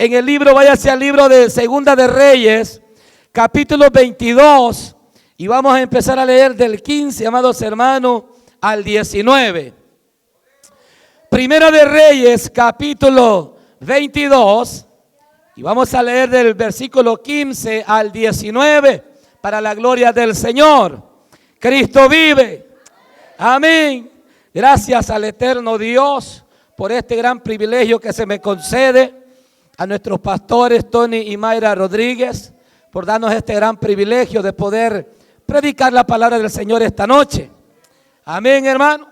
en el libro, váyase al libro de Segunda de Reyes, capítulo 22, y vamos a empezar a leer del 15, amados hermanos, al 19. Primera de Reyes, capítulo 22, y vamos a leer del versículo 15 al 19, para la gloria del Señor. Cristo vive. Amén. Gracias al eterno Dios por este gran privilegio que se me concede. A nuestros pastores Tony y Mayra Rodríguez por darnos este gran privilegio de poder predicar la palabra del Señor esta noche. Amén, hermano.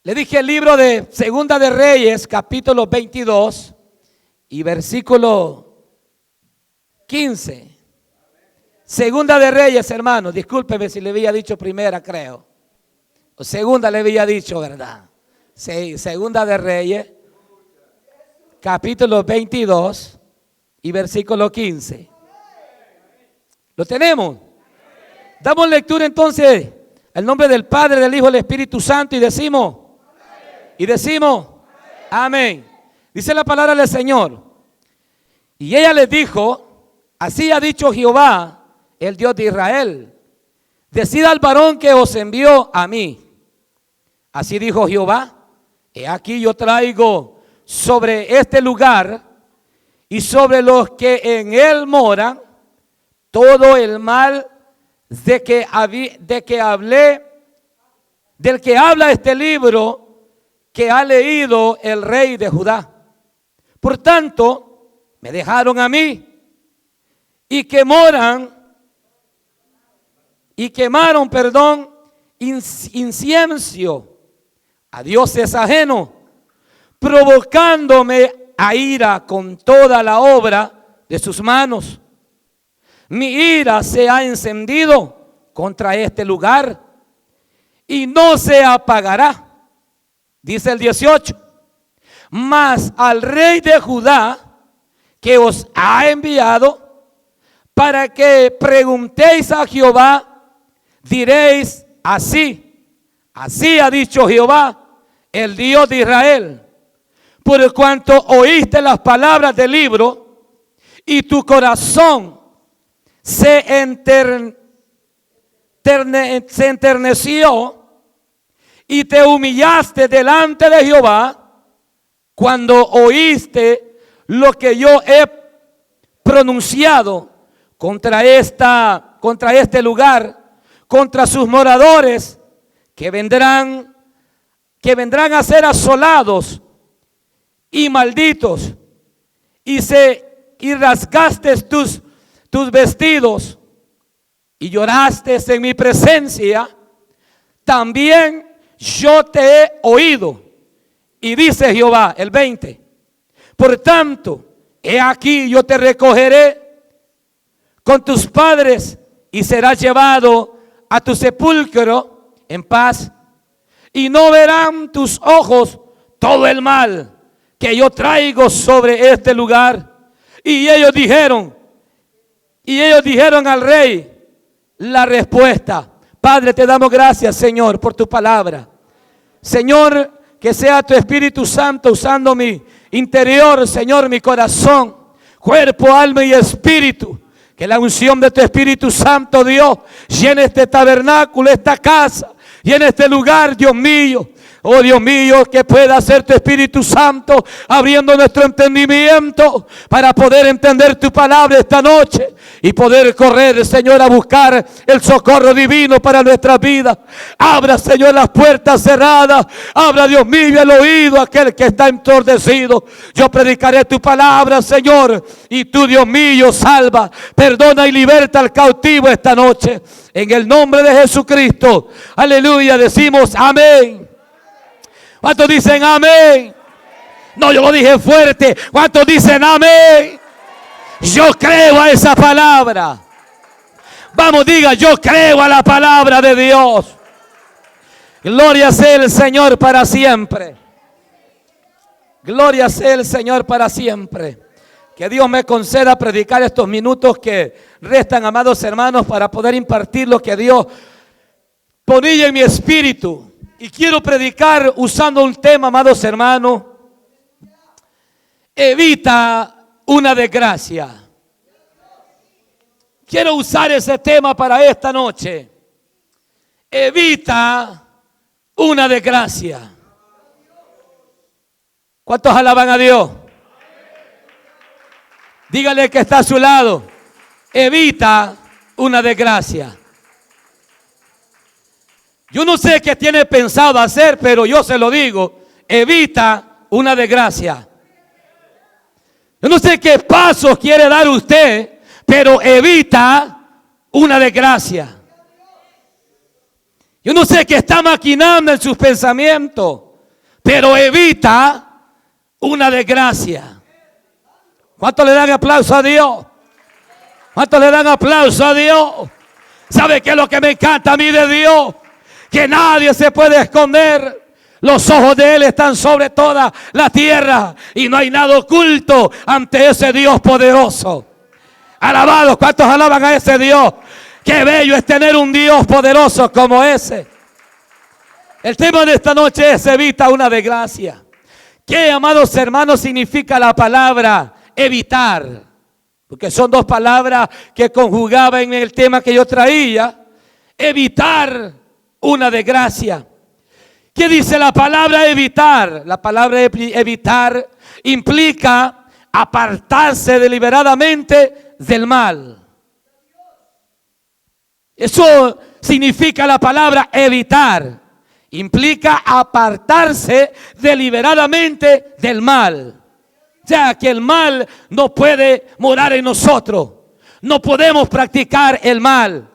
Le dije el libro de Segunda de Reyes, capítulo 22 y versículo 15. Segunda de Reyes, hermano, discúlpeme si le había dicho primera, creo. O segunda le había dicho, ¿verdad? Sí, Segunda de Reyes, capítulo 22 y versículo 15. ¿Lo tenemos? Damos lectura entonces al nombre del Padre, del Hijo y del Espíritu Santo y decimos, amén. Dice la palabra del Señor. Y ella les dijo, así ha dicho Jehová, el Dios de Israel, decid al varón que os envió a mí. Así dijo Jehová, he aquí yo traigo sobre este lugar y sobre los que en él moran todo el mal del que habla este libro que ha leído el rey de Judá. Por tanto, me dejaron a mí y quemaron, incienso a dioses ajenos, provocándome a ira con toda la obra de sus manos. Mi ira se ha encendido contra este lugar y no se apagará. Dice el 18, mas al rey de Judá que os ha enviado para que preguntéis a Jehová, diréis así ha dicho Jehová, el Dios de Israel, por cuanto oíste las palabras del libro y tu corazón se enterneció y te humillaste delante de Jehová cuando oíste lo que yo he pronunciado contra este lugar, contra sus moradores que vendrán a ser asolados y malditos, y rasgaste tus vestidos y lloraste en mi presencia, también yo te he oído. Y dice Jehová, el 20, por tanto, he aquí yo te recogeré con tus padres y serás llevado a tu sepulcro en paz, y no verán tus ojos todo el mal que yo traigo sobre este lugar. Y ellos dijeron al rey la respuesta. Padre, te damos gracias, Señor, por tu palabra. Señor, que sea tu Espíritu Santo usando mi interior, Señor, mi corazón, cuerpo, alma y espíritu. Que la unción de tu Espíritu Santo, Dios, llene este tabernáculo, esta casa, llene este lugar, Dios mío. Oh Dios mío, que pueda ser tu Espíritu Santo abriendo nuestro entendimiento para poder entender tu palabra esta noche y poder correr, Señor, a buscar el socorro divino para nuestras vidas. Abra, Señor, las puertas cerradas. Abra, Dios mío, el oído a aquel que está entordecido. Yo predicaré tu palabra, Señor, y tú, Dios mío, salva, perdona y liberta al cautivo esta noche. En el nombre de Jesucristo, aleluya, decimos amén. ¿Cuántos dicen amén? No, yo lo dije fuerte. ¿Cuántos dicen amén? Yo creo a esa palabra. Vamos, diga, yo creo a la palabra de Dios. Gloria sea el Señor para siempre. Gloria sea el Señor para siempre. Que Dios me conceda predicar estos minutos que restan, amados hermanos, para poder impartir lo que Dios ponía en mi espíritu. Y quiero predicar usando un tema, amados hermanos, evita una desgracia. Quiero usar ese tema para esta noche. Evita una desgracia. ¿Cuántos alaban a Dios? Dígale que está a su lado. Evita una desgracia. Yo no sé qué tiene pensado hacer, pero yo se lo digo. Evita una desgracia. Yo no sé qué pasos quiere dar usted, pero evita una desgracia. Yo no sé qué está maquinando en sus pensamientos, pero evita una desgracia. ¿Cuántos le dan aplauso a Dios? ¿Cuántos le dan aplauso a Dios? ¿Sabe qué es lo que me encanta a mí de Dios? Que nadie se puede esconder. Los ojos de Él están sobre toda la tierra y no hay nada oculto ante ese Dios poderoso. Alabados, ¿cuántos alaban a ese Dios? Qué bello es tener un Dios poderoso como ese. El tema de esta noche es evita una desgracia. ¿Qué, amados hermanos, significa la palabra evitar? Porque son dos palabras que conjugaba en el tema que yo traía. Evitar una desgracia. ¿Qué dice la palabra evitar? La palabra evitar implica apartarse deliberadamente del mal. Eso significa la palabra evitar. Implica apartarse deliberadamente del mal. O sea, que el mal no puede morar en nosotros. No podemos practicar el mal.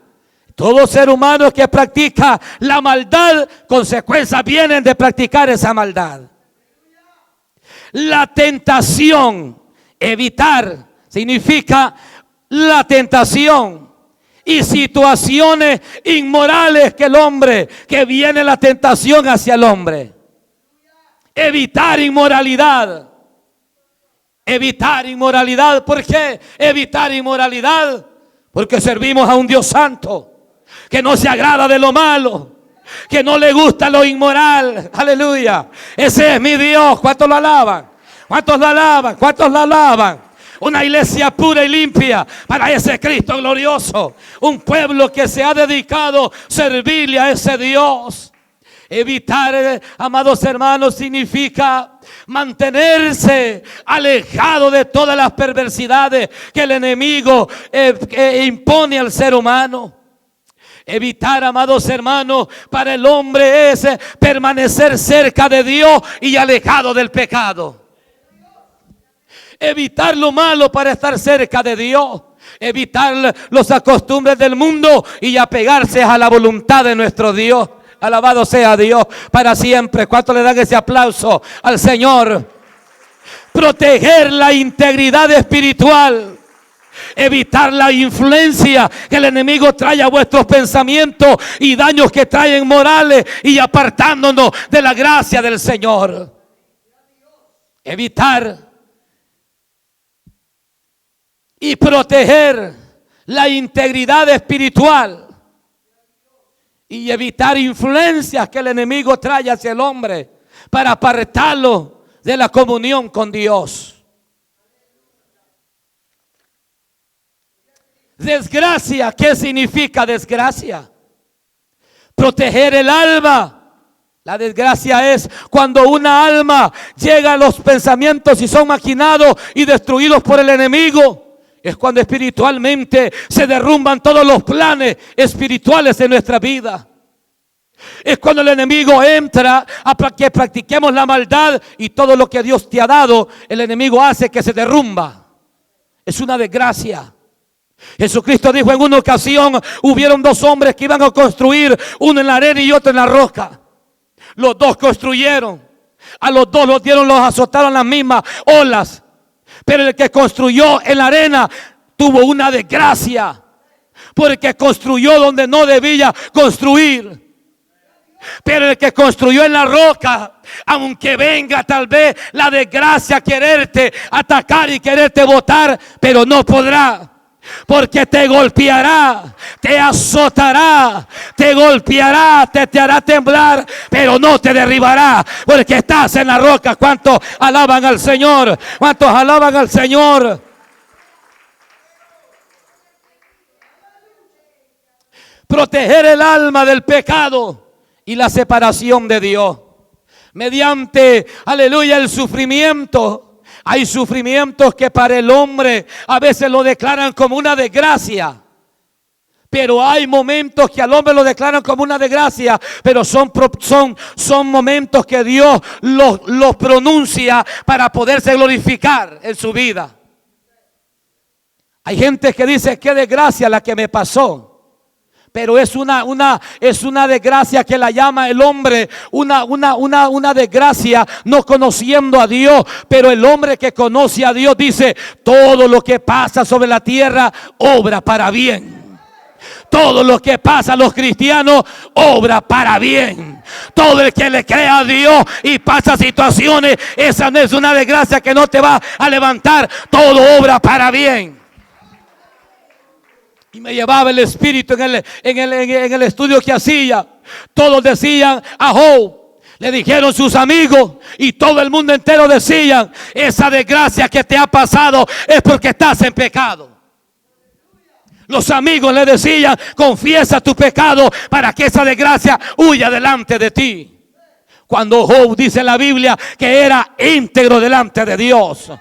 Todo ser humano que practica la maldad, consecuencias vienen de practicar esa maldad. La tentación, evitar, significa la tentación y situaciones inmorales que viene la tentación hacia el hombre. Evitar inmoralidad. Evitar inmoralidad. ¿Por qué evitar inmoralidad? Porque servimos a un Dios santo, que no se agrada de lo malo, que no le gusta lo inmoral. Aleluya. Ese es mi Dios. ¿Cuántos lo alaban? ¿Cuántos lo alaban? ¿Cuántos lo alaban? Una iglesia pura y limpia para ese Cristo glorioso. Un pueblo que se ha dedicado a servirle a ese Dios. Evitar, amados hermanos, significa mantenerse alejado de todas las perversidades que el enemigo impone al ser humano. Evitar, amados hermanos, para el hombre es permanecer cerca de Dios y alejado del pecado. Evitar lo malo para estar cerca de Dios. Evitar los costumbres del mundo y apegarse a la voluntad de nuestro Dios. Alabado sea Dios para siempre. ¿Cuánto le dan ese aplauso al Señor? Proteger la integridad espiritual. Evitar la influencia que el enemigo trae a vuestros pensamientos y daños que traen morales y apartándonos de la gracia del Señor. Evitar y proteger la integridad espiritual y evitar influencias que el enemigo trae hacia el hombre para apartarlo de la comunión con Dios. Desgracia, ¿qué significa desgracia? Proteger el alma. La desgracia es cuando una alma llega a los pensamientos y son maquinados y destruidos por el enemigo. Es cuando espiritualmente se derrumban todos los planes espirituales de nuestra vida. Es cuando el enemigo entra a que practiquemos la maldad y todo lo que Dios te ha dado, el enemigo hace que se derrumba. Es una desgracia. Jesucristo dijo en una ocasión, hubieron dos hombres que iban a construir, uno en la arena y otro en la roca. Los dos construyeron. A los dos los azotaron las mismas olas. Pero el que construyó en la arena tuvo una desgracia, porque construyó donde no debía construir. Pero el que construyó en la roca, aunque venga tal vez la desgracia a quererte atacar y quererte botar, pero no podrá. porque te golpeará, te azotará, te golpeará, te hará temblar, pero no te derribará, porque estás en la roca. ¿Cuántos alaban al Señor? ¿Cuántos alaban al Señor? Proteger el alma del pecado y la separación de Dios mediante, aleluya, el sufrimiento. Hay sufrimientos que para el hombre a veces lo declaran como una desgracia, pero hay momentos que al hombre lo declaran como una desgracia, pero son momentos que Dios los pronuncia para poderse glorificar en su vida. Hay gente que dice: qué desgracia la que me pasó. Pero es una desgracia que la llama el hombre una desgracia, no conociendo a Dios. Pero el hombre que conoce a Dios dice: todo lo que pasa sobre la tierra obra para bien. Todo lo que pasa a los cristianos obra para bien. Todo el que le cree a Dios y pasa situaciones, esa no es una desgracia que no te va a levantar. Todo obra para bien. Y me llevaba el espíritu en el estudio que hacía. Todos decían a Job, le dijeron sus amigos y todo el mundo entero decían: esa desgracia que te ha pasado es porque estás en pecado. Los amigos le decían: confiesa tu pecado para que esa desgracia huya delante de ti. Cuando Job dice en la Biblia que era íntegro delante de Dios.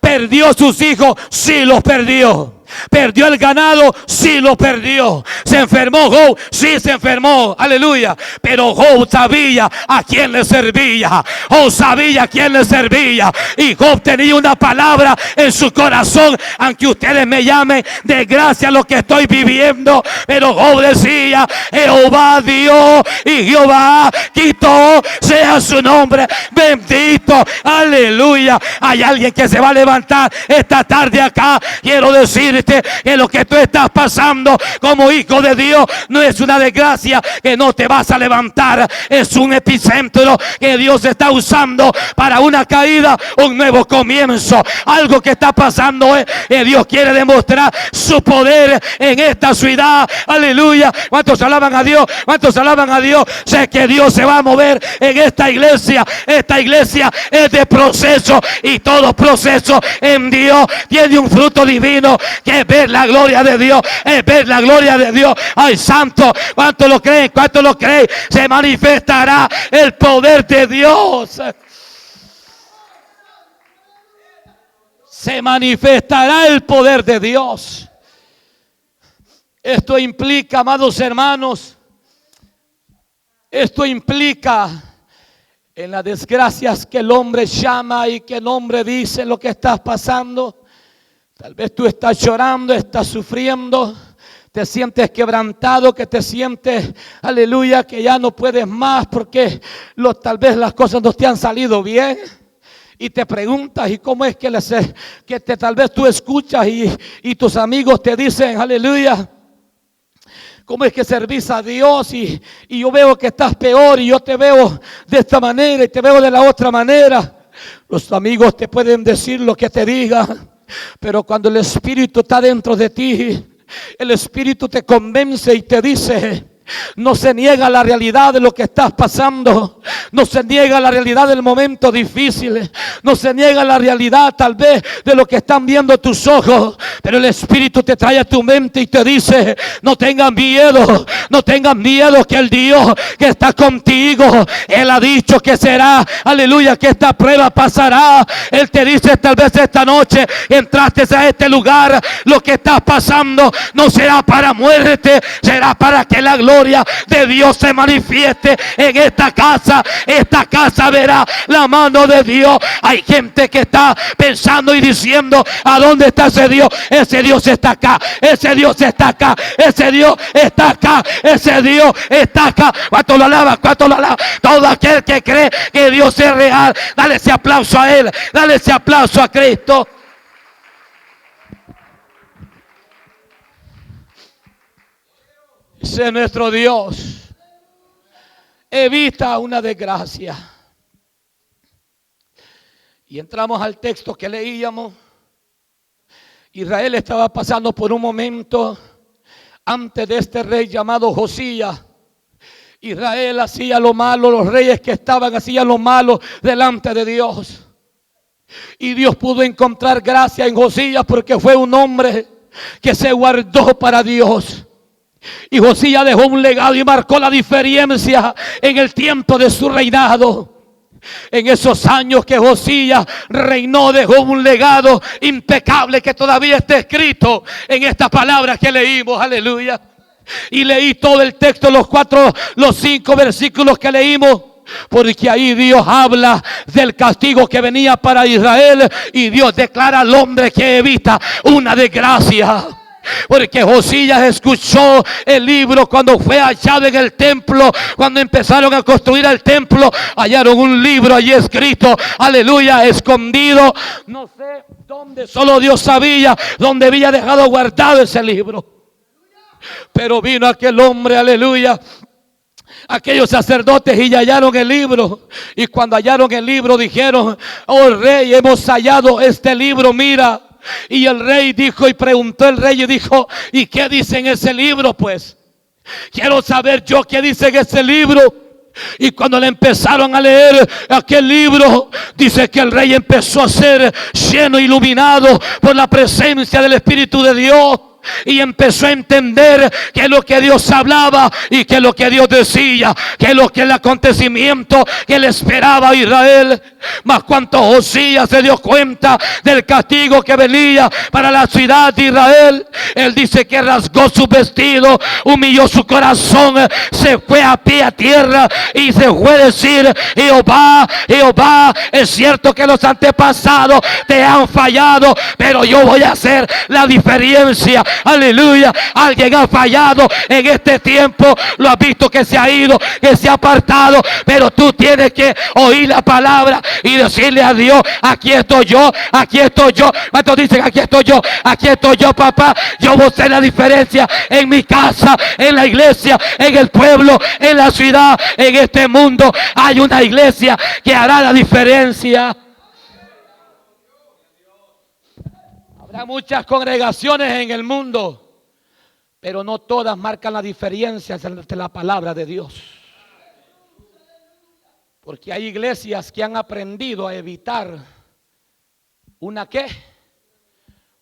Perdió sus hijos, sí los perdió. Perdió el ganado, sí lo perdió. Se enfermó Job, sí se enfermó, aleluya. Pero Job sabía a quién le servía. Job sabía a quién le servía. Y Job tenía una palabra en su corazón. Aunque ustedes me llamen desgracia a lo que estoy viviendo, pero Job decía: Jehová dio y Jehová quitó, sea su nombre bendito, aleluya. Hay alguien que se va a levantar esta tarde acá. Quiero decir que lo que tú estás pasando como hijo de Dios no es una desgracia que no te vas a levantar. Es un epicentro que Dios está usando para una caída, un nuevo comienzo. Algo que está pasando es que Dios quiere demostrar su poder en esta ciudad. Aleluya. ¿Cuántos alaban a Dios? ¿Cuántos alaban a Dios? Sé que Dios se va a mover en esta iglesia. Esta iglesia es de proceso, y todo proceso en Dios tiene un fruto divino, que es ver la gloria de Dios, es ver la gloria de Dios. Ay, santo, ¿cuánto lo creen? ¿Cuánto lo creen? Se manifestará el poder de Dios. Se manifestará el poder de Dios. Esto implica, amados hermanos, esto implica en las desgracias que el hombre llama y que el hombre dice lo que estás pasando. Tal vez tú estás llorando, estás sufriendo, te sientes quebrantado, que te sientes, aleluya, que ya no puedes más porque tal vez las cosas no te han salido bien. Y te preguntas: ¿y cómo es que tal vez tú escuchas y tus amigos te dicen, aleluya, ¿cómo es que servís a Dios? Y yo veo que estás peor, y yo te veo de esta manera y te veo de la otra manera. Los amigos te pueden decir lo que te digan, pero cuando el Espíritu está dentro de ti, el Espíritu te convence y te dice: no se niega la realidad de lo que estás pasando. No se niega la realidad del momento difícil. No se niega la realidad tal vez de lo que están viendo tus ojos. Pero el Espíritu te trae a tu mente y te dice: no tengan miedo. No tengan miedo, que el Dios que está contigo, Él ha dicho que será, aleluya, que esta prueba pasará. Él te dice tal vez esta noche: entraste a este lugar, lo que estás pasando no será para muerte, será para que la gloria de Dios se manifieste en esta casa. Esta casa verá la mano de Dios. Hay gente que está pensando y diciendo: ¿a dónde está ese Dios? Ese Dios está acá, ese Dios está acá, ese Dios está acá, ese Dios está acá. ¿Cuánto lo alaba? ¿Cuánto lo alaba? Todo aquel que cree que Dios es real, dale ese aplauso a Él, dale ese aplauso a Cristo. Ese es nuestro Dios. Evita una desgracia. Y entramos al texto que leíamos. Israel estaba pasando por un momento antes de este rey llamado Josías. Israel hacía lo malo, los reyes que estaban hacían lo malo delante de Dios. Y Dios pudo encontrar gracia en Josías porque fue un hombre que se guardó para Dios. Y Josías dejó un legado y marcó la diferencia en el tiempo de su reinado. En esos años que Josías reinó, dejó un legado impecable que todavía está escrito en estas palabras que leímos. Aleluya. Y leí todo el texto, los 5 versículos que leímos, porque ahí Dios habla del castigo que venía para Israel y Dios declara al hombre que evita una desgracia. Porque Josías escuchó el libro cuando fue hallado en el templo. Cuando empezaron a construir el templo, hallaron un libro allí escrito, aleluya, escondido. No sé dónde, solo Dios sabía dónde había dejado guardado ese libro. Pero vino aquel hombre, aleluya, aquellos sacerdotes, y hallaron el libro. Y cuando hallaron el libro dijeron: oh rey, hemos hallado este libro, mira. Y el rey dijo, y preguntó el rey y dijo: ¿y qué dice en ese libro? Pues quiero saber yo qué dice en ese libro. Y cuando le empezaron a leer aquel libro, dice que el rey empezó a ser lleno, iluminado por la presencia del Espíritu de Dios. Y empezó a entender que es lo que Dios hablaba y que es lo que Dios decía, que es lo que el acontecimiento que le esperaba a Israel. Mas cuando Josías se dio cuenta del castigo que venía para la ciudad de Israel, él dice que rasgó su vestido, humilló su corazón, se fue a pie a tierra y se fue a decir: Jehová, Jehová, es cierto que los antepasados te han fallado, pero yo voy a hacer la diferencia. Aleluya. Alguien ha fallado en este tiempo, lo has visto que se ha ido, que se ha apartado, pero tú tienes que oír la palabra y decirle a Dios: aquí estoy yo, aquí estoy yo. ¿Cuántos dicen: aquí estoy yo, papá? Yo voy a hacer la diferencia en mi casa, en la iglesia, en el pueblo, en la ciudad, en este mundo. Hay una iglesia que hará la diferencia. Habrá muchas congregaciones en el mundo, pero no todas marcan la diferencia entre la palabra de Dios. Porque hay iglesias que han aprendido a evitar una ¿qué?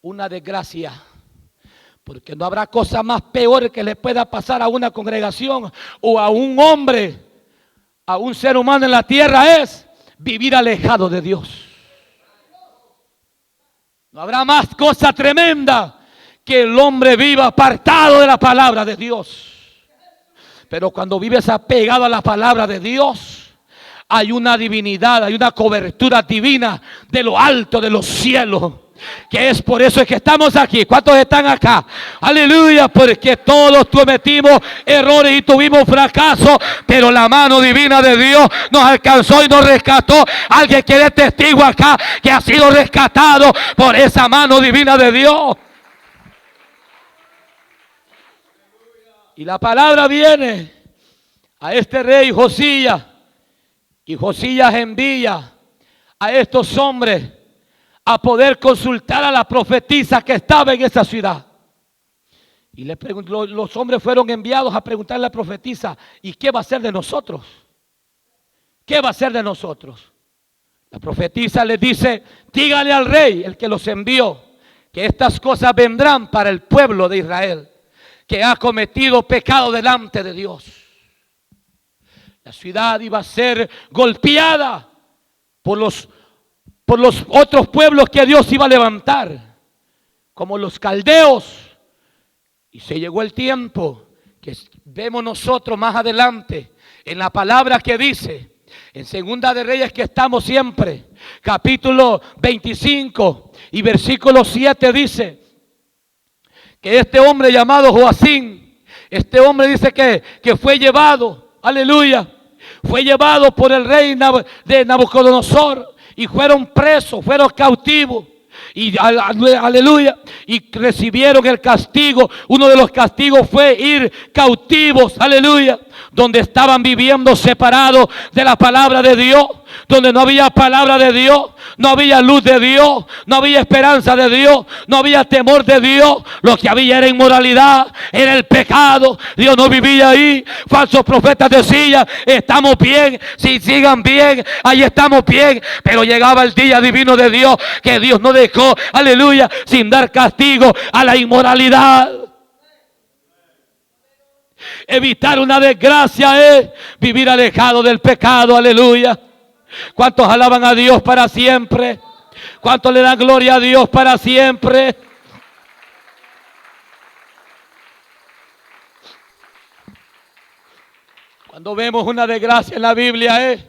Una desgracia. Porque no habrá cosa más peor que le pueda pasar a una congregación o a un hombre, a un ser humano en la tierra, es vivir alejado de Dios. No habrá más cosa tremenda que el hombre viva apartado de la palabra de Dios. Pero cuando vives apegado a la palabra de Dios, hay una divinidad, hay una cobertura divina de lo alto de los cielos. Que es por eso es que estamos aquí. ¿Cuántos están acá? Aleluya. Porque todos cometimos errores y tuvimos fracaso, pero la mano divina de Dios nos alcanzó y nos rescató. Alguien que dé testigo acá que ha sido rescatado por esa mano divina de Dios. Y la palabra viene a este rey Josías, y Josías envía a estos hombres a poder consultar a la profetisa que estaba en esa ciudad. Y los hombres fueron enviados a preguntarle a la profetisa: ¿y qué va a hacer de nosotros? ¿Qué va a hacer de nosotros? La profetisa les dice: dígale al rey, el que los envió, que estas cosas vendrán para el pueblo de Israel, que ha cometido pecado delante de Dios. La ciudad iba a ser golpeada por los otros pueblos que Dios iba a levantar, como los caldeos. Y se llegó el tiempo que vemos nosotros más adelante en la palabra que dice en Segunda de Reyes, que estamos siempre, capítulo 25 y versículo 7, dice que este hombre llamado Joacim, este hombre dice que fue llevado, aleluya, fue llevado por el rey de Nabucodonosor. Y fueron presos, fueron cautivos. Y aleluya. Y recibieron el castigo. Uno de los castigos fue ir cautivos. Aleluya. Donde estaban viviendo separados de la palabra de Dios. donde no había palabra de Dios, no había luz de Dios, no había esperanza de Dios, no había temor de Dios. Lo que había era inmoralidad, era el pecado. Dios no vivía ahí. Falsos profetas decían, estamos bien, si sigan bien, ahí estamos bien. Pero llegaba el día divino de Dios, que Dios no dejó, aleluya, sin dar castigo a la inmoralidad. Evitar una desgracia es vivir alejado del pecado, aleluya. ¿Cuántos alaban a Dios para siempre? ¿Cuántos le dan gloria a Dios para siempre? Cuando vemos una desgracia en la Biblia es,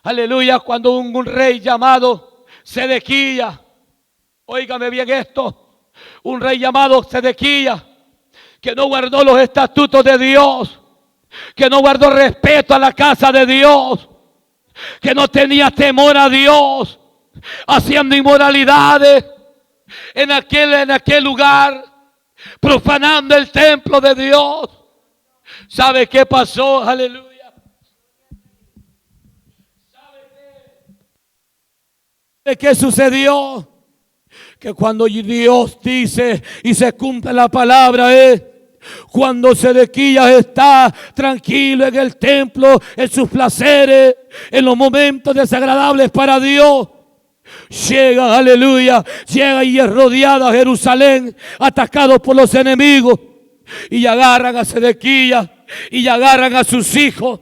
aleluya, cuando un rey llamado Sedequías, óigame bien esto, un rey llamado Sedequías, que no guardó los estatutos de Dios, que no guardó respeto a la casa de Dios, que no tenía temor a Dios, haciendo inmoralidades en aquel lugar, profanando el templo de Dios. ¿Sabe qué pasó? Aleluya. ¿Sabe qué sucedió? Que cuando Dios dice y se cumple la palabra es cuando Sedequías está tranquilo en el templo, en sus placeres, en los momentos desagradables para Dios. Llega, aleluya, llega y es rodeada Jerusalén, atacado por los enemigos. Y agarran a Sedequías y agarran a sus hijos.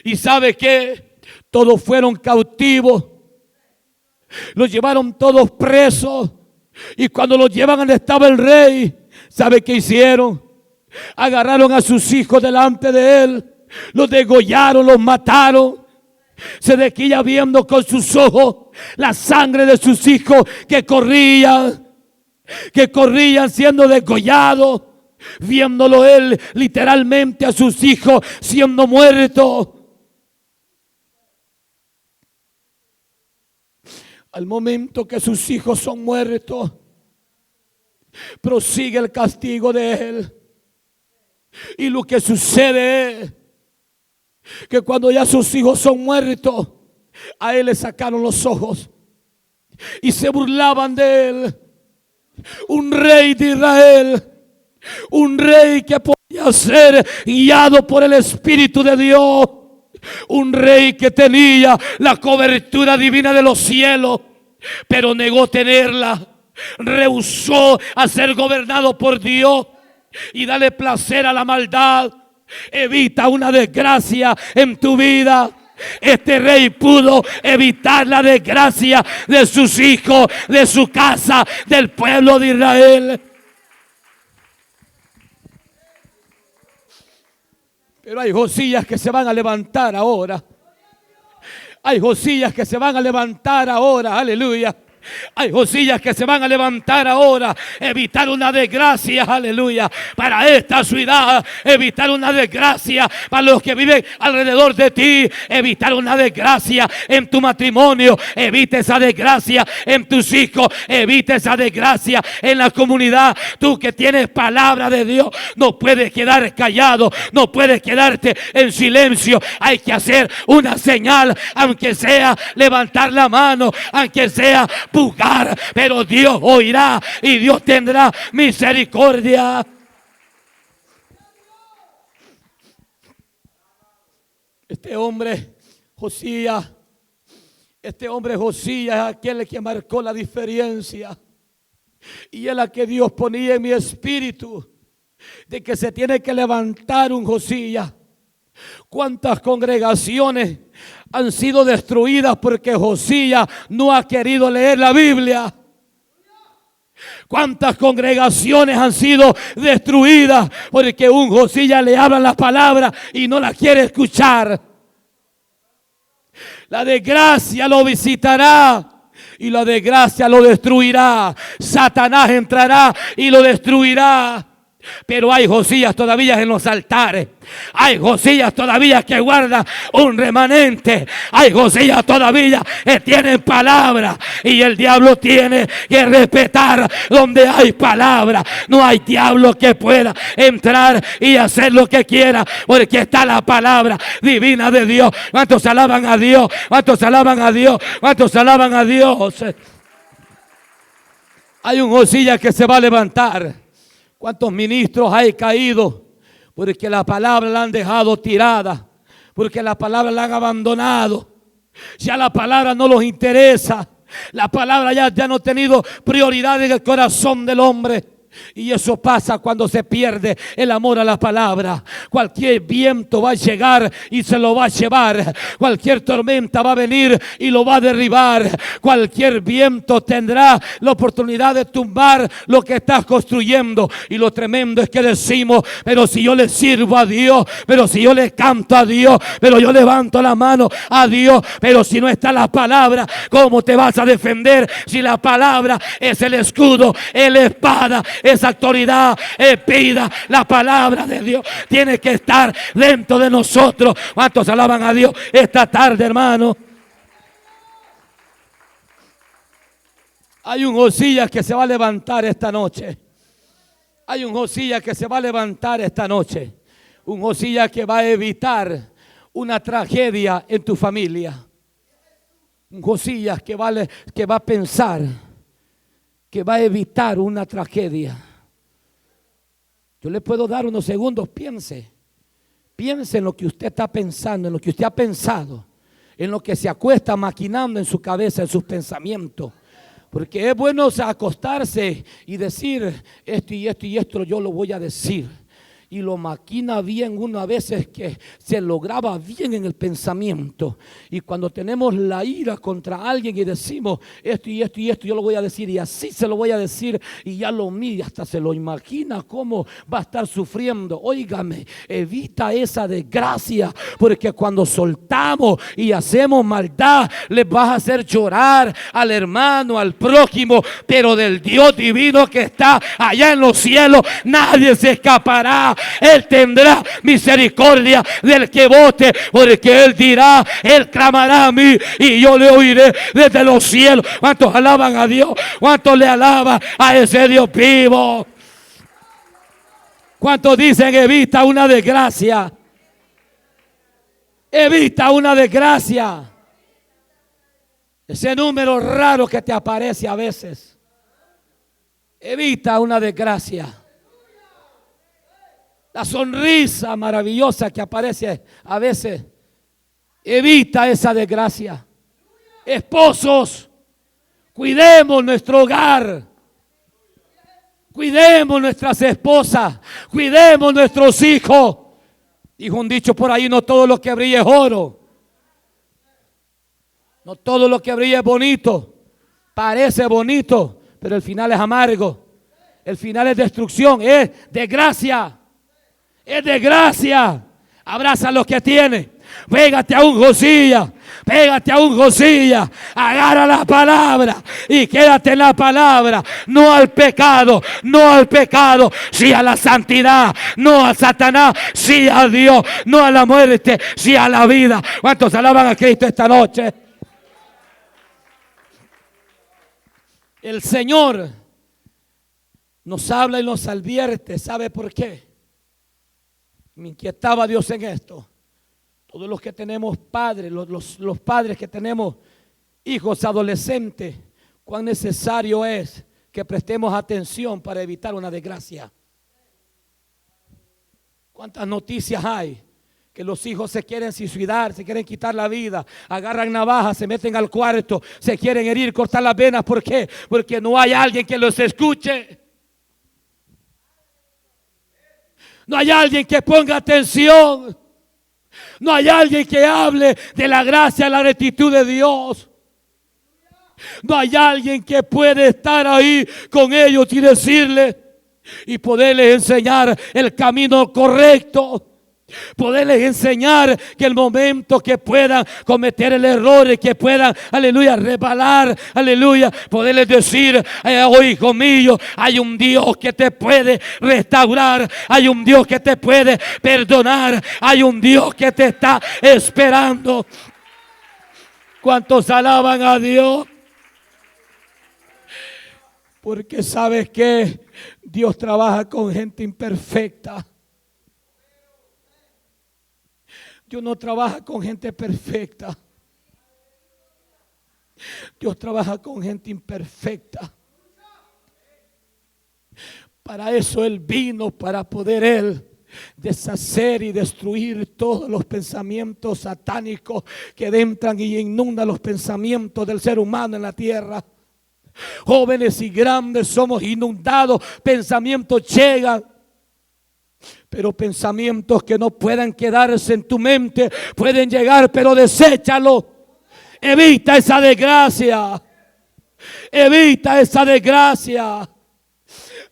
Y ¿sabe qué? Todos fueron cautivos. Los llevaron todos presos. Y cuando los llevan donde estaba el rey, ¿sabe qué hicieron? Agarraron a sus hijos delante de él, los degollaron, los mataron. Sedequías viendo con sus ojos la sangre de sus hijos que corrían siendo degollados, viéndolo él literalmente a sus hijos siendo muertos. Al momento que sus hijos son muertos, prosigue el castigo de él. Y lo que sucede es que cuando ya sus hijos son muertos, a él le sacaron los ojos y se burlaban de él. Un rey de Israel, un rey que podía ser guiado por el Espíritu de Dios, un rey que tenía la cobertura divina de los cielos, pero negó tenerla, rehusó a ser gobernado por Dios y darle placer a la maldad. Evita una desgracia en tu vida. Este rey pudo evitar la desgracia de sus hijos, de su casa, del pueblo de Israel. Pero hay Josías que se van a levantar ahora. Hay Josías que se van a levantar ahora, aleluya. Hay Josías que se van a levantar ahora, evitar una desgracia, aleluya, para esta ciudad, evitar una desgracia para los que viven alrededor de ti, evitar una desgracia en tu matrimonio, evita esa desgracia en tus hijos, evita esa desgracia en la comunidad. Tú que tienes palabra de Dios, no puedes quedar callado, no puedes quedarte en silencio. Hay que hacer una señal, aunque sea levantar la mano, aunque sea pujar, pero Dios oirá y Dios tendrá misericordia. Este hombre Josías es aquel que marcó la diferencia, y es la que Dios ponía en mi espíritu de que se tiene que levantar un Josías. ¿Cuántas congregaciones han sido destruidas porque Josías no ha querido leer la Biblia? ¿Cuántas congregaciones han sido destruidas porque un Josías le habla la palabra y no la quiere escuchar? La desgracia lo visitará y la desgracia lo destruirá. Satanás entrará y lo destruirá. Pero hay Josías todavía en los altares. Hay Josías todavía que guardan un remanente. Hay Josías todavía que tienen palabra. Y el diablo tiene que respetar donde hay palabra. No hay diablo que pueda entrar y hacer lo que quiera, porque está la palabra divina de Dios. ¿Cuántos alaban a Dios? ¿Cuántos alaban a Dios? ¿Cuántos alaban a Dios? Hay un Josías que se va a levantar. ¿Cuántos ministros hay caído? Porque la palabra la han dejado tirada. Porque la palabra la han abandonado. Ya la palabra no los interesa. La palabra ya no ha tenido prioridad en el corazón del hombre. Y eso pasa cuando se pierde el amor a la palabra. Cualquier viento va a llegar y se lo va a llevar. Cualquier tormenta va a venir y lo va a derribar. Cualquier viento tendrá la oportunidad de tumbar lo que estás construyendo. Y lo tremendo es que decimos: pero si yo le sirvo a Dios, pero si yo le canto a Dios, pero yo levanto la mano a Dios, pero si no está la palabra, ¿cómo te vas a defender? Si la palabra es el escudo, es la espada, esa autoridad, pida la palabra de Dios. Tiene que estar dentro de nosotros. ¿Cuántos alaban a Dios esta tarde, hermano? Hay un Josías que se va a levantar esta noche. Hay un Josías que se va a levantar esta noche. Un Josías que va a evitar una tragedia en tu familia. Un Josías que va a pensar, que va a evitar una tragedia. Yo le puedo dar unos segundos. Piense en lo que usted está pensando, en lo que usted ha pensado, en lo que se acuesta maquinando en su cabeza, en sus pensamientos. Porque es bueno acostarse y decir esto y esto y esto yo lo voy a decir. Y lo maquina bien uno a veces, que se lo graba bien en el pensamiento. Y cuando tenemos la ira contra alguien y decimos esto y esto y esto, yo lo voy a decir y así se lo voy a decir, y ya lo mira, hasta se lo imagina cómo va a estar sufriendo. Óigame, evita esa desgracia, porque cuando soltamos y hacemos maldad, les vas a hacer llorar al hermano, al prójimo, pero del Dios divino que está allá en los cielos nadie se escapará. Él tendrá misericordia del que vote, porque Él dirá, Él clamará a mí y yo le oiré desde los cielos. ¿Cuántos alaban a Dios? ¿Cuántos le alaban a ese Dios vivo? ¿Cuántos dicen evita una desgracia? Evita una desgracia. Ese número raro que te aparece a veces. Evita una desgracia. La sonrisa maravillosa que aparece a veces. Evita esa desgracia. Esposos, cuidemos nuestro hogar. Cuidemos nuestras esposas. Cuidemos nuestros hijos. Dijo un dicho por ahí: no todo lo que brilla es oro. No todo lo que brilla es bonito. Parece bonito, pero el final es amargo. El final es destrucción, es desgracia. Es desgracia. Abraza lo que tiene. Pégate a un Josías. Pégate a un Josías. Agarra la palabra y quédate en la palabra. No al pecado. No al pecado. Sí a la santidad. No a Satanás. Sí a Dios. No a la muerte. Sí a la vida. ¿Cuántos alaban a Cristo esta noche? El Señor nos habla y nos advierte. ¿Sabe por qué? Me inquietaba Dios en esto. Todos los que tenemos padres, los padres que tenemos hijos adolescentes, cuán necesario es que prestemos atención para evitar una desgracia. ¿Cuántas noticias hay? Que los hijos se quieren suicidar, se quieren quitar la vida, agarran navajas, se meten al cuarto, se quieren herir, cortar las venas. ¿Por qué? Porque no hay alguien que los escuche. No hay alguien que ponga atención. No hay alguien que hable de la gracia y la rectitud de Dios. No hay alguien que puede estar ahí con ellos y decirles y poderles enseñar el camino correcto. Poderles enseñar que el momento que puedan cometer el error y que puedan, aleluya, resbalar, aleluya, poderles decir, oh hijo mío, hay un Dios que te puede restaurar, hay un Dios que te puede perdonar, hay un Dios que te está esperando. ¿Cuántos alaban a Dios? Porque sabes que Dios trabaja con gente imperfecta. Dios no trabaja con gente perfecta. Dios trabaja con gente imperfecta. Para eso Él vino, para poder Él deshacer y destruir todos los pensamientos satánicos que entran y inundan los pensamientos del ser humano en la tierra. Jóvenes y grandes somos inundados, pensamientos llegan. Pero pensamientos que no puedan quedarse en tu mente pueden llegar, pero deséchalo. Evita esa desgracia. Evita esa desgracia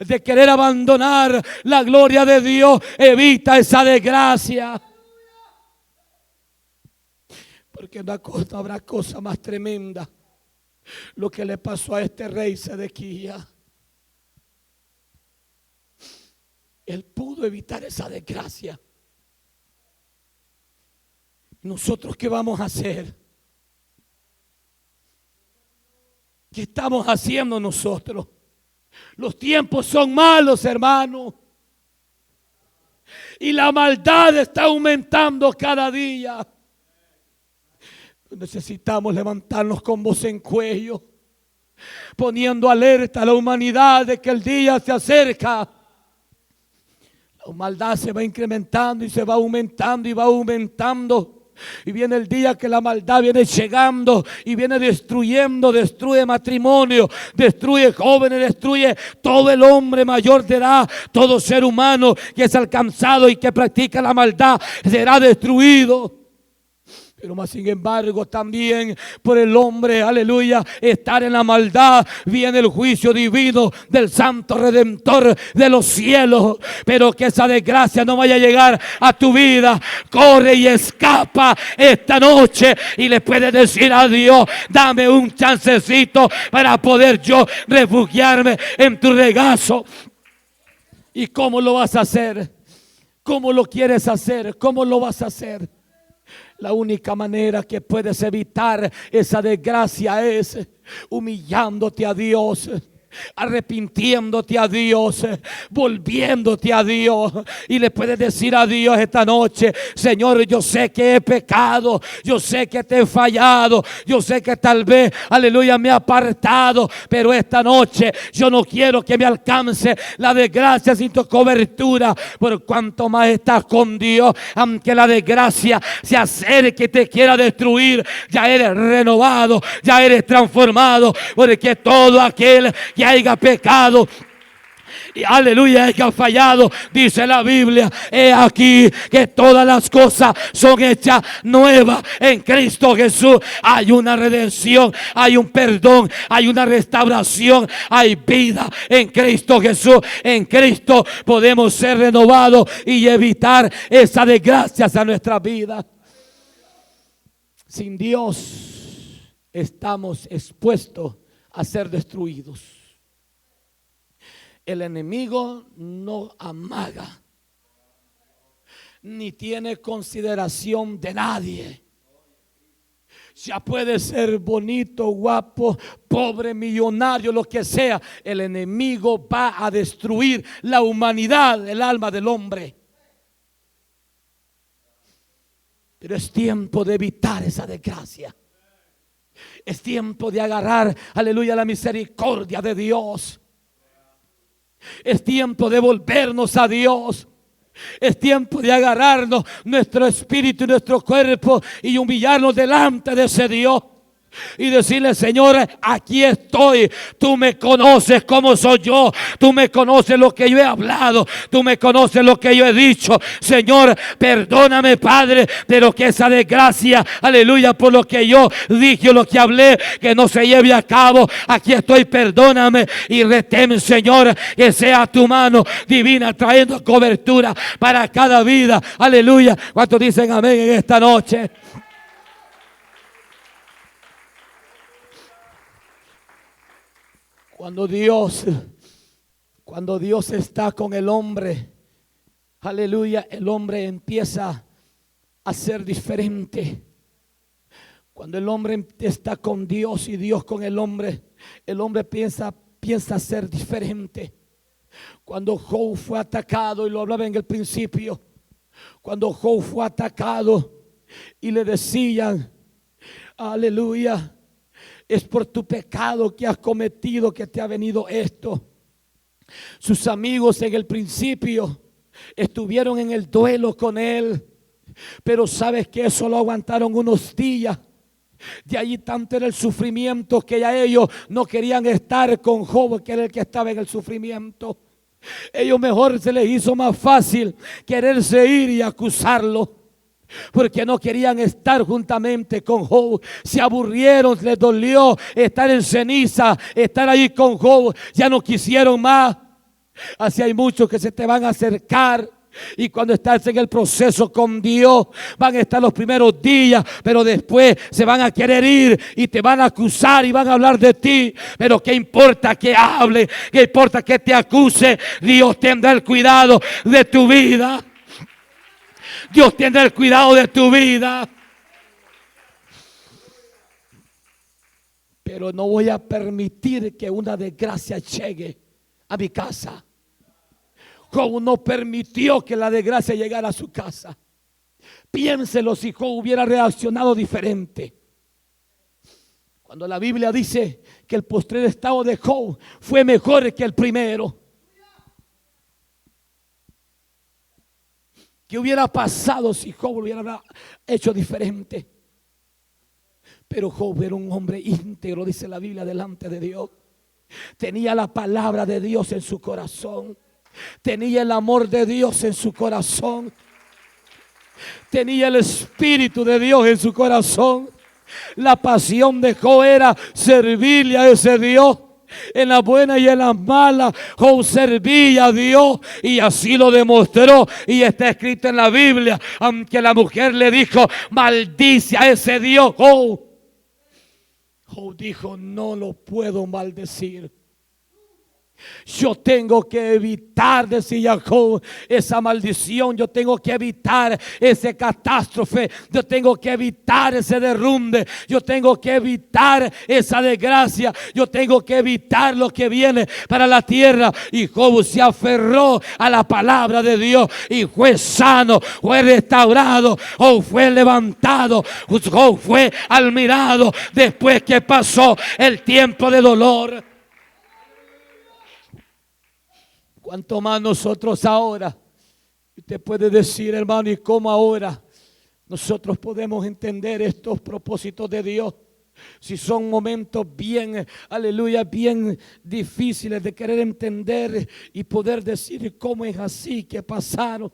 de querer abandonar la gloria de Dios. Evita esa desgracia. Porque no habrá cosa más tremenda lo que le pasó a este rey Sedequías. Él pudo evitar esa desgracia. ¿Nosotros qué vamos a hacer? ¿Qué estamos haciendo nosotros? Los tiempos son malos, hermano. Y la maldad está aumentando cada día. Necesitamos levantarnos con voz en cuello, poniendo alerta a la humanidad de que el día se acerca. La maldad se va incrementando y se va aumentando y va aumentando. Y viene el día que la maldad viene llegando y viene destruyendo, destruye matrimonio, destruye jóvenes, destruye todo el hombre mayor de edad, todo ser humano que es alcanzado y que practica la maldad será destruido. Pero más sin embargo también por el hombre, aleluya, estar en la maldad viene el juicio divino del Santo Redentor de los cielos. Pero que esa desgracia no vaya a llegar a tu vida. Corre y escapa esta noche y le puedes decir a Dios, dame un chancecito para poder yo refugiarme en tu regazo. ¿Y cómo lo vas a hacer? ¿Cómo lo quieres hacer? ¿Cómo lo vas a hacer? La única manera que puedes evitar esa desgracia es humillándote a Dios, arrepintiéndote a Dios, volviéndote a Dios. Y le puedes decir a Dios esta noche, Señor, yo sé que he pecado, yo sé que te he fallado, yo sé que tal vez, aleluya, me he apartado, pero esta noche yo no quiero que me alcance la desgracia sin tu cobertura. Por cuanto más estás con Dios, aunque la desgracia se acerque y te quiera destruir, ya eres renovado, ya eres transformado, porque todo aquel que haya pecado y aleluya, haya fallado, dice la Biblia, he aquí que todas las cosas son hechas nuevas en Cristo Jesús. Hay una redención, hay un perdón, hay una restauración, hay vida en Cristo Jesús. En Cristo podemos ser renovados y evitar esas desgracias a nuestra vida. Sin Dios estamos expuestos a ser destruidos. El enemigo no amaga, ni tiene consideración de nadie. Ya puede ser bonito, guapo, pobre, millonario, lo que sea. El enemigo va a destruir la humanidad, el alma del hombre. Pero es tiempo de evitar esa desgracia. Es tiempo de agarrar, aleluya, la misericordia de Dios. Es tiempo de volvernos a Dios. Es tiempo de agarrarnos nuestro espíritu y nuestro cuerpo y humillarnos delante de ese Dios. y decirle: Señor, aquí estoy. Tú me conoces como soy yo. Tú me conoces lo que yo he hablado. Tú me conoces lo que yo he dicho. Señor, perdóname, Padre, pero que esa desgracia, aleluya, por lo que yo dije o lo que hablé, que no se lleve a cabo. Aquí estoy, perdóname y retén, Señor, que sea tu mano divina trayendo cobertura para cada vida. Aleluya. ¿Cuántos dicen amén en esta noche? Cuando Dios está con el hombre, aleluya, el hombre empieza a ser diferente. Cuando el hombre está con Dios y Dios con el hombre piensa ser diferente. Cuando Job fue atacado, y lo hablaba en el principio, cuando Job fue atacado y le decían: aleluya, es por tu pecado que has cometido que te ha venido esto. Sus amigos en el principio estuvieron en el duelo con él, pero sabes que eso lo aguantaron unos días. De allí tanto era el sufrimiento que ya ellos no querían estar con Job, que era el que estaba en el sufrimiento. Ellos mejor se les hizo más fácil quererse ir y acusarlo, porque no querían estar juntamente con Job. Se aburrieron, les dolió estar en ceniza, estar ahí con Job. Ya no quisieron más. Así hay muchos que se te van a acercar, y cuando estás en el proceso con Dios van a estar los primeros días, pero después se van a querer ir y te van a acusar y van a hablar de ti. Pero qué importa que hable, qué importa que te acuse. Dios tendrá el cuidado de tu vida. Dios tiene el cuidado de tu vida. Pero no voy a permitir que una desgracia llegue a mi casa. Job no permitió que la desgracia llegara a su casa. Piénselo si Job hubiera reaccionado diferente. Cuando la Biblia dice que el postrer estado de Job fue mejor que el primero. ¿Qué hubiera pasado si Job hubiera hecho diferente? Pero Job era un hombre íntegro, dice la Biblia, delante de Dios. Tenía la palabra de Dios en su corazón. Tenía el amor de Dios en su corazón. Tenía el Espíritu de Dios en su corazón. La pasión de Job era servirle a ese Dios. En la buena y en la mala, Job servía a Dios, y así lo demostró. Y está escrito en la Biblia, aunque la mujer le dijo: maldice a ese Dios, Job dijo: no lo puedo maldecir. Yo tengo que evitar, decía Job, esa maldición. Yo tengo que evitar esa catástrofe. Yo tengo que evitar ese derrumbe. Yo tengo que evitar esa desgracia. Yo tengo que evitar lo que viene para la tierra. Y Job se aferró a la palabra de Dios y fue sano, fue restaurado. Job fue levantado. Job fue admirado después que pasó el tiempo de dolor. ¿Cuánto más nosotros ahora? Usted puede decir, hermano, ¿y cómo ahora nosotros podemos entender estos propósitos de Dios? Si son momentos bien, aleluya, bien difíciles de querer entender y poder decir cómo es así, que pasaron,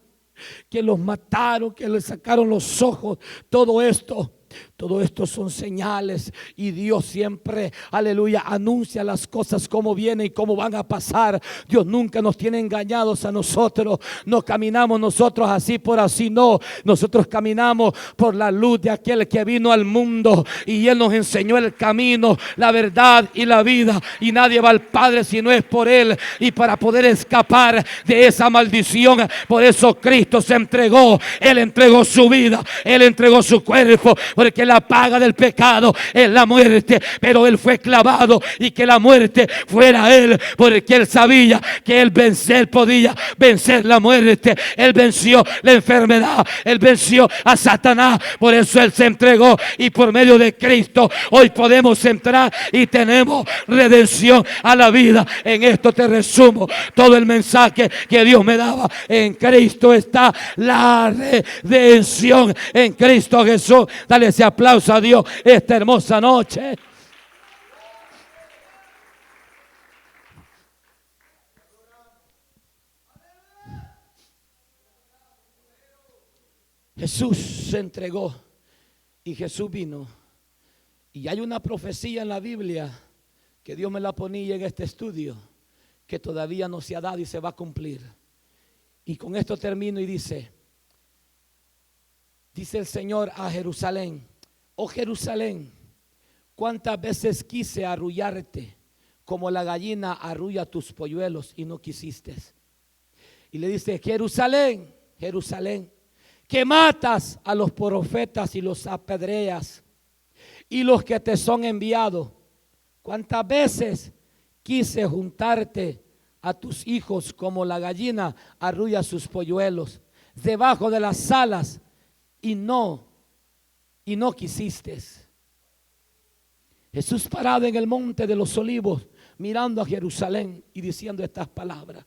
que los mataron, que les sacaron los ojos, todo esto son señales, y Dios siempre, aleluya, anuncia las cosas como vienen y cómo van a pasar. Dios nunca nos tiene engañados a nosotros. No caminamos nosotros así por así, no. Nosotros caminamos por la luz de aquel que vino al mundo, y Él nos enseñó el camino, la verdad y la vida, y nadie va al Padre si no es por Él. Y para poder escapar de esa maldición, por eso Cristo se entregó. Él entregó su vida, Él entregó su cuerpo, porque la paga del pecado es la muerte, pero Él fue clavado y que la muerte fuera Él, porque Él sabía que Él podía vencer la muerte. Él venció la enfermedad, Él venció a Satanás, por eso Él se entregó, y por medio de Cristo hoy podemos entrar y tenemos redención a la vida. En esto te resumo todo el mensaje que Dios me daba. En Cristo está la redención, en Cristo Jesús. Dale Dele ese aplauso a Dios esta hermosa noche. Jesús se entregó y Jesús vino. Y hay una profecía en la Biblia que Dios me la ponía en este estudio, que todavía no se ha dado y se va a cumplir. Y con esto termino y dice el Señor a Jerusalén: oh Jerusalén, cuántas veces quise arrullarte como la gallina arrulla tus polluelos y no quisiste. Y le dice: Jerusalén, Jerusalén, que matas a los profetas y los apedreas y los que te son enviados. ¿Cuántas veces quise juntarte a tus hijos como la gallina arrulla sus polluelos debajo de las alas y no quisiste? Jesús parado en el monte de los olivos mirando a Jerusalén y diciendo estas palabras.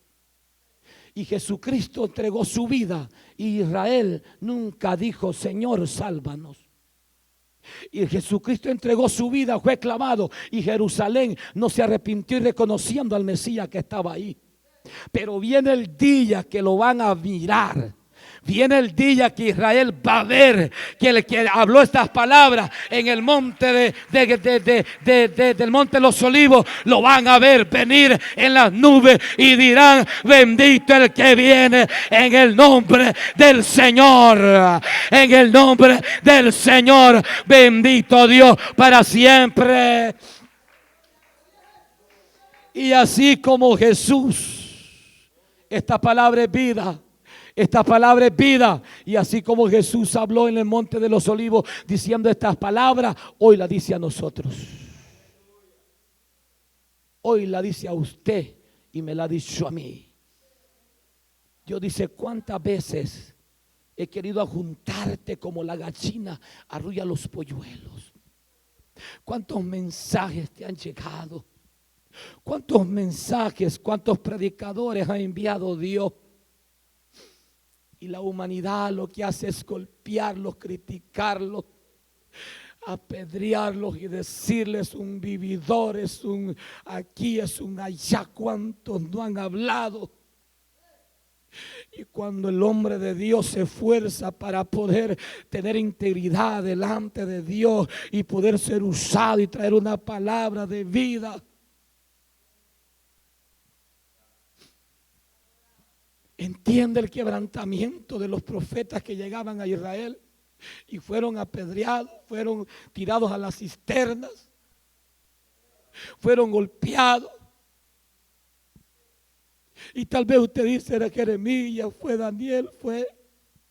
Y Jesucristo entregó su vida y Israel nunca dijo: Señor, sálvanos. Y Jesucristo entregó su vida, fue clavado, y Jerusalén no se arrepintió y reconociendo al Mesías que estaba ahí. Pero viene el día que lo van a mirar. Viene el día que Israel va a ver que el que habló estas palabras en el monte del monte de los olivos, lo van a ver venir en las nubes y dirán: bendito el que viene en el nombre del Señor. En el nombre del Señor, bendito Dios para siempre. Y así como Jesús, esta palabra es vida. Esta palabra es vida. Y así como Jesús habló en el monte de los olivos diciendo estas palabras, hoy la dice a nosotros. Hoy la dice a usted y me la ha dicho a mí. Dios dice: cuántas veces he querido juntarte como la gallina arrulla los polluelos. Cuántos mensajes te han llegado. Cuántos mensajes, cuántos predicadores ha enviado Dios. Y la humanidad lo que hace es golpearlos, criticarlos, apedrearlos y decirles: un vividor, es un aquí, es un allá. ¿Cuántos no han hablado? Y cuando el hombre de Dios se esfuerza para poder tener integridad delante de Dios y poder ser usado y traer una palabra de vida, entiende el quebrantamiento de los profetas que llegaban a Israel y fueron apedreados, fueron tirados a las cisternas, fueron golpeados. Y tal vez usted dice: era Jeremías, fue Daniel, fue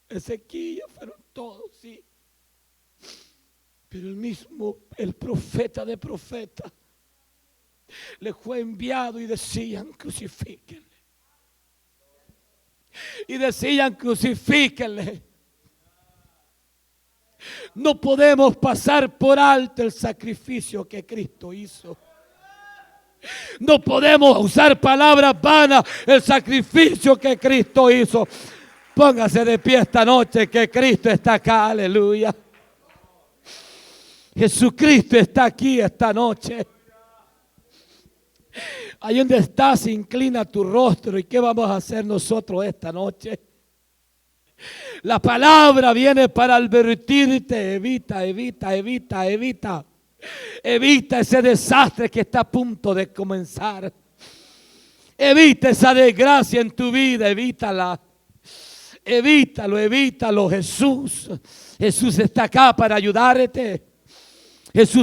Ezequiel, fueron todos, sí. Pero el profeta de profetas, le fue enviado y decían: crucifíquenle. Y decían: crucifíquenle. No podemos pasar por alto el sacrificio que Cristo hizo. No podemos usar palabras vanas, el sacrificio que Cristo hizo. Póngase de pie esta noche, que Cristo está acá, aleluya. Jesucristo está aquí esta noche. Ahí donde estás, inclina tu rostro. ¿Y qué vamos a hacer nosotros esta noche? La palabra viene para advertirte: evita ese desastre que está a punto de comenzar. Evita esa desgracia en tu vida, evítala. Evítalo. Jesús está acá para ayudarte. Jesús